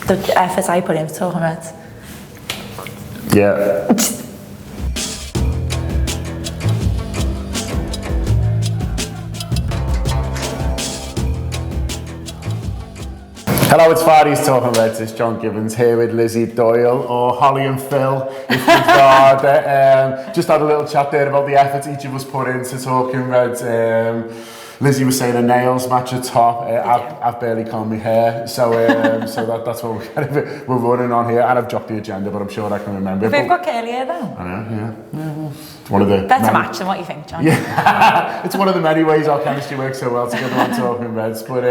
the effort I put into talking about. Yeah. Hello, it's Friday's Talking Reds. It's John Gibbons here with Lizzie Doyle, or Holly and Phil, if you'd rather. Just had a little chat there about the effort each of us put into Talking Reds. Lizzie was saying a nails match at top. I've barely combed my hair, so that's what we're running on here. And I've dropped the agenda, but I'm sure I can remember. We've got curly hair though. I know, yeah. Well, it's one of the better match than what you think, John. Yeah, it's one of the many ways our chemistry works so well together on Talking Reds. But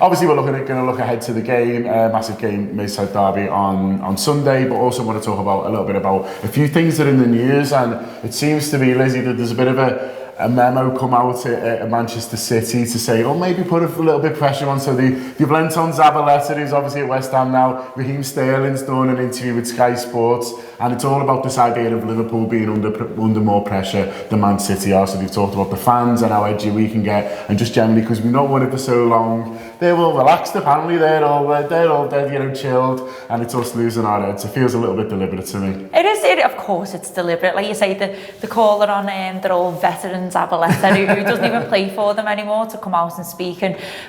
obviously we're going to look ahead to the game, massive game, Merseyside derby on Sunday. But also want to talk about a little bit about a few things that are in the news, and it seems to be, Lizzie, that there's a bit of a memo come out at Manchester City to say, maybe put a little bit of pressure on. So they've lent on Zabaleta, who's obviously at West Ham now. Raheem Sterling's done an interview with Sky Sports, and it's all about this idea of Liverpool being under more pressure than Man City are. So they've talked about the fans and how edgy we can get, and just generally, because we've not won it for so long, they're all relaxed apparently, they're all dead, chilled, and it's us losing our heads. It feels a little bit deliberate to me. It is, of course it's deliberate. Like you say, the caller on they're all veterans, Zabaleta, who doesn't even play for them anymore, to come out and speak.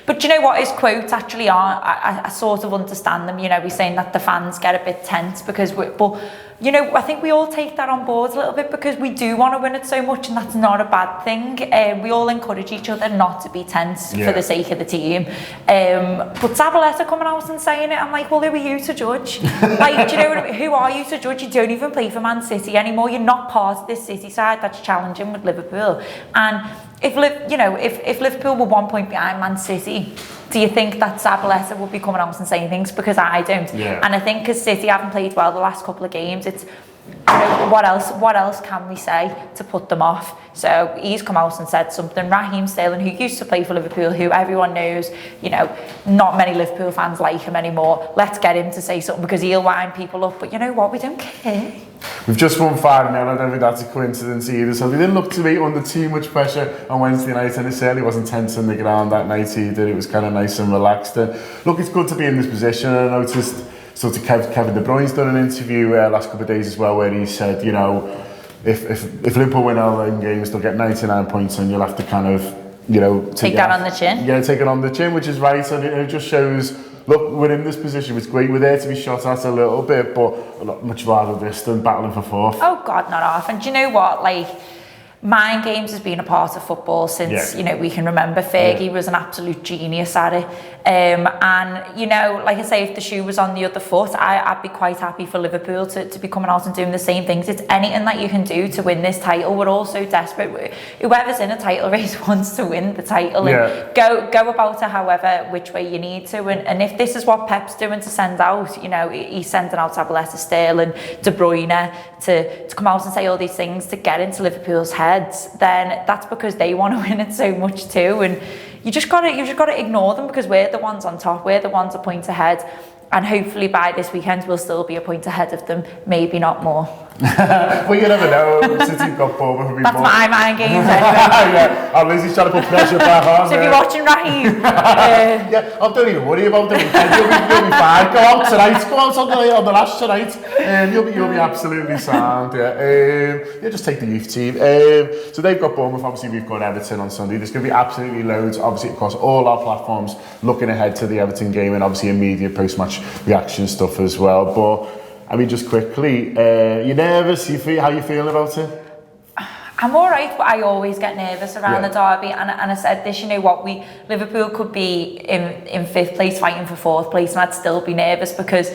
But do you know what his quotes actually are? I sort of understand them. He's saying that the fans get a bit tense because I think we all take that on board a little bit, because we do want to win it so much, and that's not a bad thing. We all encourage each other not to be tense for the sake of the team. But Zabaleta coming out and saying it, I'm like, well, who are you to judge? Like, do you know what I mean? Who are you to judge? You don't even play for Man City anymore. You're not part of this City side that's challenging with Liverpool. And if Liverpool were 1 point behind Man City, do you think that Zabaleta would be coming out and saying things? Because I don't. Yeah. And I think because City haven't played well the last couple of games, it's, what else can we say to put them off? So he's come out and said something. Raheem Sterling, who used to play for Liverpool, who everyone knows, not many Liverpool fans like him anymore. Let's get him to say something, because he'll wind people up. But you know what? We don't care. We've just won 5-0. I don't think that's a coincidence either. So they didn't look to be under too much pressure on Wednesday night, and it certainly wasn't tense on the ground that night either. It was kind of nice and relaxed. And look, it's good to be in this position. I noticed sort of Kevin De Bruyne's done an interview last couple of days as well, where he said, if Liverpool win all their games, they'll get 99 points, and you'll have to kind of, take that on the chin. Yeah, take it on the chin, which is right. And it just shows, look, we're in this position. It's great. We're there to be shot at a little bit, but much rather this than battling for fourth. Oh God, not often. Do you know what? Like, mind games has been a part of football since we can remember. Fergie was an absolute genius at it, and like I say, if the shoe was on the other foot, I'd be quite happy for Liverpool to be coming out and doing the same things. It's anything that you can do to win this title. We're all so desperate. Whoever's in a title race wants to win the title, and go about it however which way you need to. And if this is what Pep's doing to send out, he's sending out Zabaleta, Sterling, De Bruyne to come out and say all these things to get into Liverpool's heads, then that's because they want to win it so much too. And you just got to ignore them, because we're the ones on top. We're the ones a point ahead, and hopefully by this weekend we'll still be a point ahead of them, maybe not more. Well, you never know. City got Bournemouth. That's my mind games anyway. Yeah, and Lizzie's trying to put pressure back on. So if you're watching Raheem, don't even worry about it. You'll be fine. Go out tonight. Go out on the lash tonight, and you'll be absolutely sound. Just take the youth team. So they've got Bournemouth. Obviously, we've got Everton on Sunday. There's going to be absolutely loads, obviously, across all our platforms, looking ahead to the Everton game, and obviously immediate post-match reaction stuff as well. But I mean, just quickly, you nervous? How you feeling about it? I'm all right, but I always get nervous around the derby. And I said this, Liverpool could be in 5th place fighting for 4th place, and I'd still be nervous, because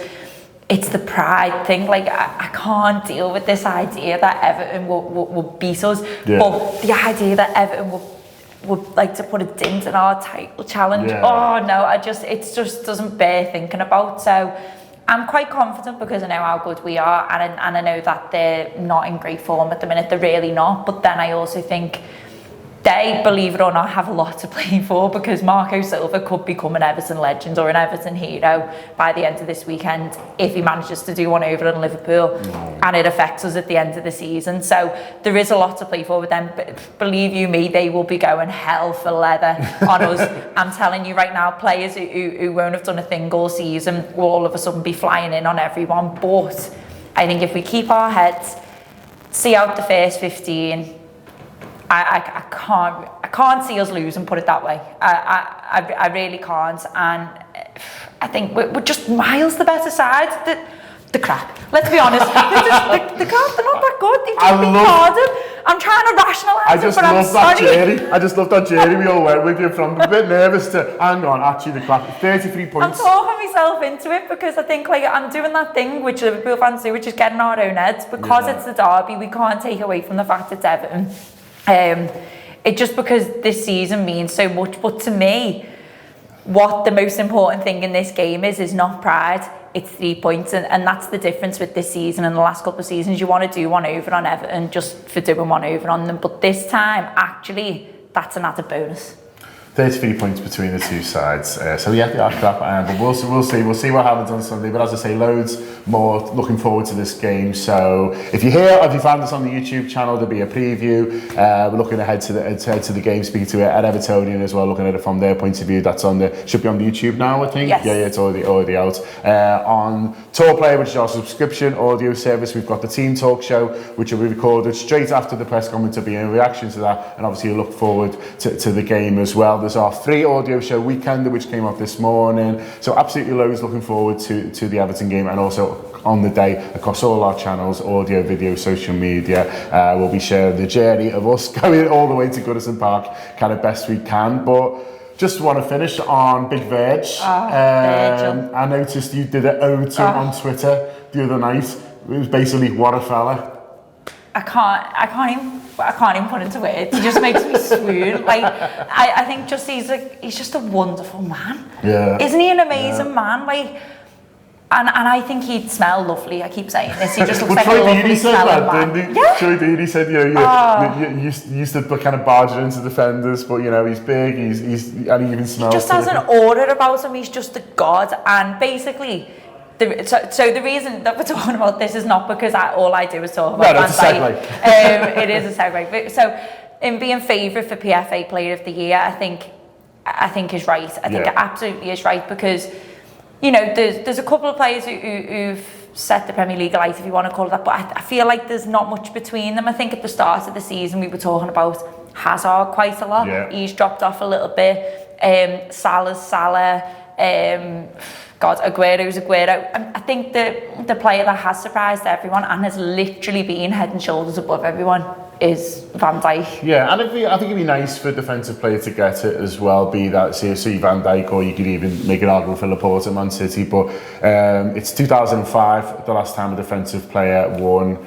it's the pride thing. Like, I can't deal with this idea that Everton will beat us. Yeah. But the idea that Everton would like to put a dent in our title challenge, oh no, it just doesn't bear thinking about. So I'm quite confident, because I know how good we are, and I know that they're not in great form at the minute. They're really not. But then I also think they, believe it or not, have a lot to play for, because Marco Silva could become an Everton legend or an Everton hero by the end of this weekend if he manages to do one over in Liverpool, and it affects us at the end of the season. So there is a lot to play for with them. But believe you me, they will be going hell for leather on us. I'm telling you right now, players who won't have done a thing all season will all of a sudden be flying in on everyone. But I think if we keep our heads, see out the first 15, I can't see us losing, put it that way. I really can't, and I think we're just miles the better side. The crap. Let's be honest. The crap. They're not that good. They've just been Cardiff. I'm trying to rationalise it, but I'm sorry. I just love that journey we all went with you from a bit nervous to hang on. Actually, the crap. 33 points. I'm talking myself into it because I think like I'm doing that thing which Liverpool fans do, which is getting our own heads, because it's the derby. We can't take away from the fact it's Everton. It just because this season means so much, but to me, what the most important thing in this game is not pride, it's 3 points, and that's the difference with this season and the last couple of seasons. You want to do one over on Everton just for doing one over on them, but this time, actually, that's an added bonus. 33 points between the two sides. So yeah, they are crap, but we'll see what happens on Sunday. But as I say, loads more looking forward to this game. So if you're here, if you found us on the YouTube channel, there'll be a preview. We're looking ahead to the game, speaking to it at Evertonian as well, looking at it from their point of view. That's should be on the YouTube now, I think. Yes. Yeah, it's already out. On Tour Player, which is our subscription audio service, we've got the Team Talk show, which will be recorded straight after the press conference. To be in reaction to that, and obviously look forward to the game as well. There's our free audio show Weekender, which came out this morning. So absolutely loads looking forward to the Everton game, and also on the day across all our channels, audio, video, social media. We'll be sharing the journey of us going all the way to Goodison Park kind of best we can. But just want to finish on Big Virg. Virgil. I noticed you did an ode to him on Twitter the other night. It was basically, what a fella. I can't even put into words. He just makes me swoon. Like I think he's just a wonderful man. Yeah. Isn't he an amazing man? Like, and I think he'd smell lovely. I keep saying this. He just looks like a lovely smelling man. Yeah. Troy Deeney said, you used to kind of barge into defenders, but he's big. He's and he even smells. He just has an aura about him. He's just a god, and basically. So the reason that we're talking about this is not because all I do is talk about Van Dijk. It is a segue. So in being favourite for PFA Player of the Year, I think is right. I think it absolutely is right, because there's a couple of players who've set the Premier League alight, if you want to call it that, but I feel like there's not much between them. I think at the start of the season we were talking about Hazard quite a lot. Yeah. He's dropped off a little bit. Salah's Salah. Aguero's Aguero. I think the player that has surprised everyone and has literally been head and shoulders above everyone is Van Dijk. Yeah, and I think it'd be nice for a defensive player to get it as well, be that say Van Dijk, or you could even make an argument for Laporte at Man City, but it's 2005, the last time a defensive player won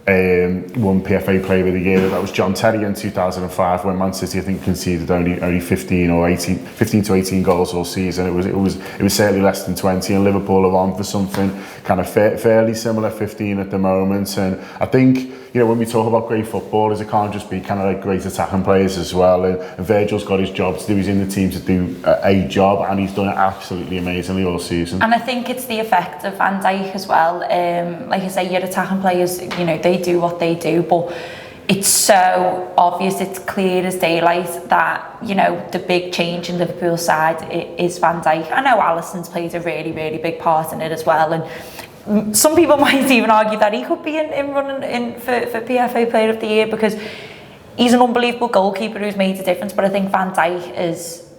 PFA Player of the Year. That was John Terry in 2005, when Man City, I think, conceded only 15 to 18 goals all season. It was certainly less than 20, and Liverpool are on for something kind of fairly similar, 15 at the moment. And I think when we talk about great footballers, it can't just be kind of like great attacking players as well. And Virgil's got his job to do. He's in the team to do a job, and he's done it absolutely amazingly all season. And I think it's the effect of Van Dijk as well. Like I say, your attacking players, they do what they do, but it's so obvious, it's clear as daylight that the big change in Liverpool's side is Van Dijk. I know Alisson's played a really, really big part in it as well, and some people might even argue that he could be in running for PFA Player of the Year, because he's an unbelievable goalkeeper who's made a difference. But I think Van Dijk is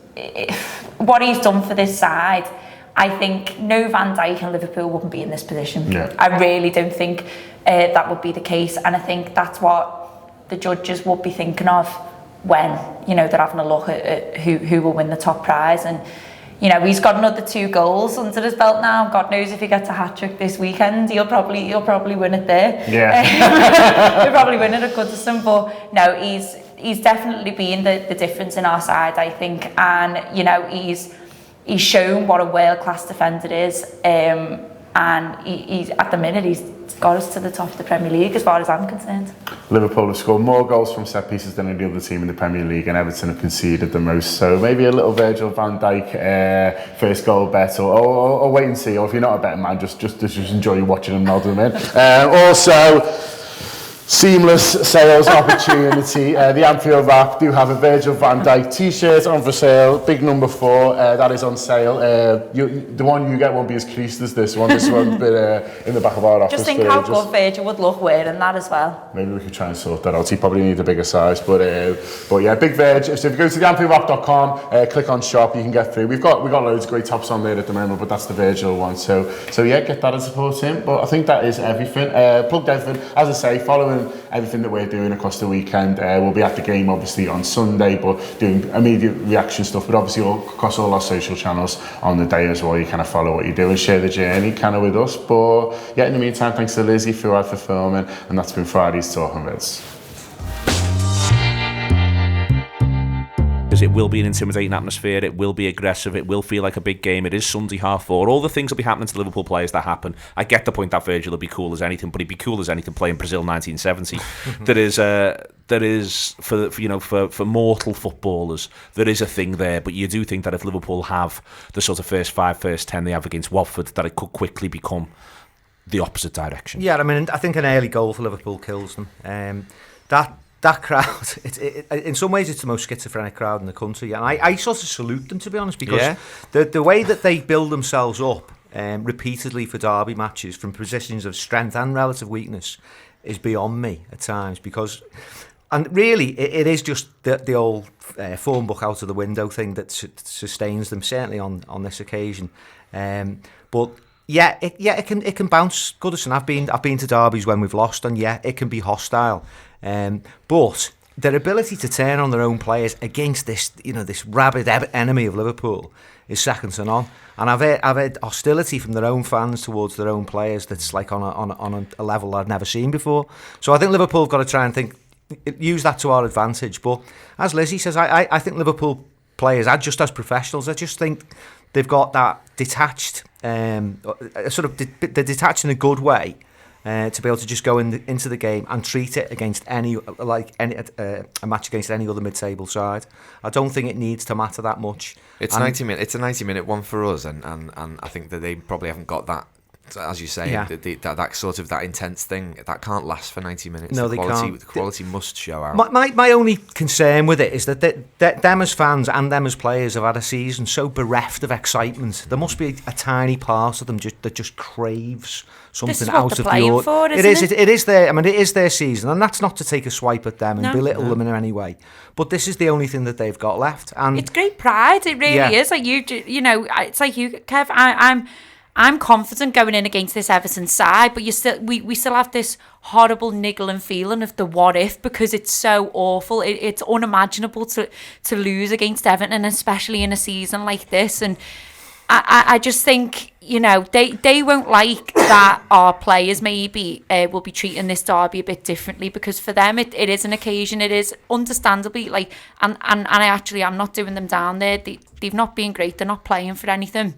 what he's done for this side. I think no Van Dijk and Liverpool wouldn't be in this position. Yeah. I really don't think that would be the case, and I think that's what the judges would be thinking of when they're having a look at who will win the top prize. And he's got another 2 goals under his belt now. God knows if he gets a hat-trick this weekend, he'll probably win it there. Yeah. He'll probably win it at Goodison, but no, he's definitely been the difference in our side, I think. And he's shown what a world-class defender is. and he's at the minute he's got us to the top of the Premier League as far as I'm concerned. Liverpool have scored more goals from set pieces than any other team in the Premier League, and Everton have conceded the most. So maybe a little Virgil Van Dijk first goal bet, or wait and see. Or if you're not a betting man, just enjoy watching them nod them in. Also, seamless sales opportunity. The Anfield wrap do have a Virgil van Dijk t-shirt on for sale, big number 4, that is on sale. The one you get won't be as creased as this one. This one's been in the back of our office. Just think how good Virgil would look wearing that as well. Maybe we could try and sort that out. He probably needs a bigger size, but yeah, big Virg. So if you go to theanfieldwrap.com, click on shop, you can get through. We've got loads of great tops on there at the moment, but that's the Virgil one. So yeah, get that and support him. But I think that is everything. Plugged everything. As I say, following everything that we're doing across the weekend. We'll be at the game obviously on Sunday, but doing immediate reaction stuff, but obviously across all our social channels on the day as well. You kind of follow what you do and share the journey kind of with us. But yeah, in the meantime, thanks to Lizzie for filming, and that's been Friday's Talking Reds. It will be an intimidating atmosphere, it will be aggressive, it will feel like a big game. It is Sunday 4:30. All the things will be happening to Liverpool players that happen. I get the point that Virgil will be cool as anything, but he'd be cool as anything playing Brazil 1970. There is for mortal footballers, there is a thing there, but you do think that if Liverpool have the sort of first 5, first 10 they have against Watford, that it could quickly become the opposite direction. Yeah, I mean, I think an early goal for Liverpool kills them. That crowd, in some ways, it's the most schizophrenic crowd in the country, and I sort of salute them, to be honest, because the way that they build themselves up repeatedly for derby matches from positions of strength and relative weakness is beyond me at times. And really, it is just the old form book out of the window thing that sustains them, certainly on this occasion. But yeah, it can bounce. Goodison, I've been to derbies when we've lost, and yeah, it can be hostile. But their ability to turn on their own players against this rabid enemy of Liverpool is second to none. And I've heard hostility from their own fans towards their own players that's like on a level I've never seen before. So I think Liverpool have got to try and use that to our advantage. But as Lizzie says, I think Liverpool players are just as professionals. I just think they've got that detached, they're detached in a good way. To be able to just go into the game and treat it against a match against any other mid-table side. I don't think it needs to matter that much. It's 90 minutes. It's a 90-minute one for us, and I think that they probably haven't got that. As you say, that sort of that intense thing that can't last for 90 minutes. No, they can't. The quality must show out. My only concern with it is that them as fans and them as players have had a season so bereft of excitement. There must be a tiny part of them that just craves something out of the ordinary. It is their. I mean, it is their season, and that's not to take a swipe at them and belittle them in any way. But this is the only thing that they've got left, and it's great pride. It really is. Like it's like you, Kev. I'm confident going in against this Everton side, but we still have this horrible niggling feeling of the what if, because it's so awful. It's unimaginable to lose against Everton, especially in a season like this. And I just think, they won't like that our players maybe will be treating this derby a bit differently, because for them it is an occasion. It is understandably and I'm not doing them down there. They've not been great. They're not playing for anything.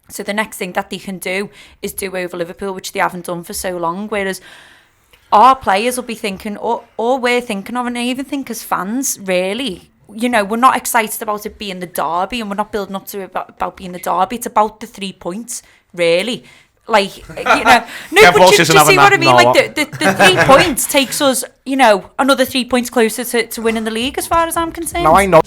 So the next thing that they can do is do over Liverpool, which they haven't done for so long. Whereas our players will be thinking, or we're thinking of, and I even think as fans, really, we're not excited about it being the derby, and we're not building up to it about being the derby. It's about the 3 points, really. No, but you see what I mean? Like the 3 points takes us, another 3 points closer to winning the league, as far as I'm concerned. No, I know.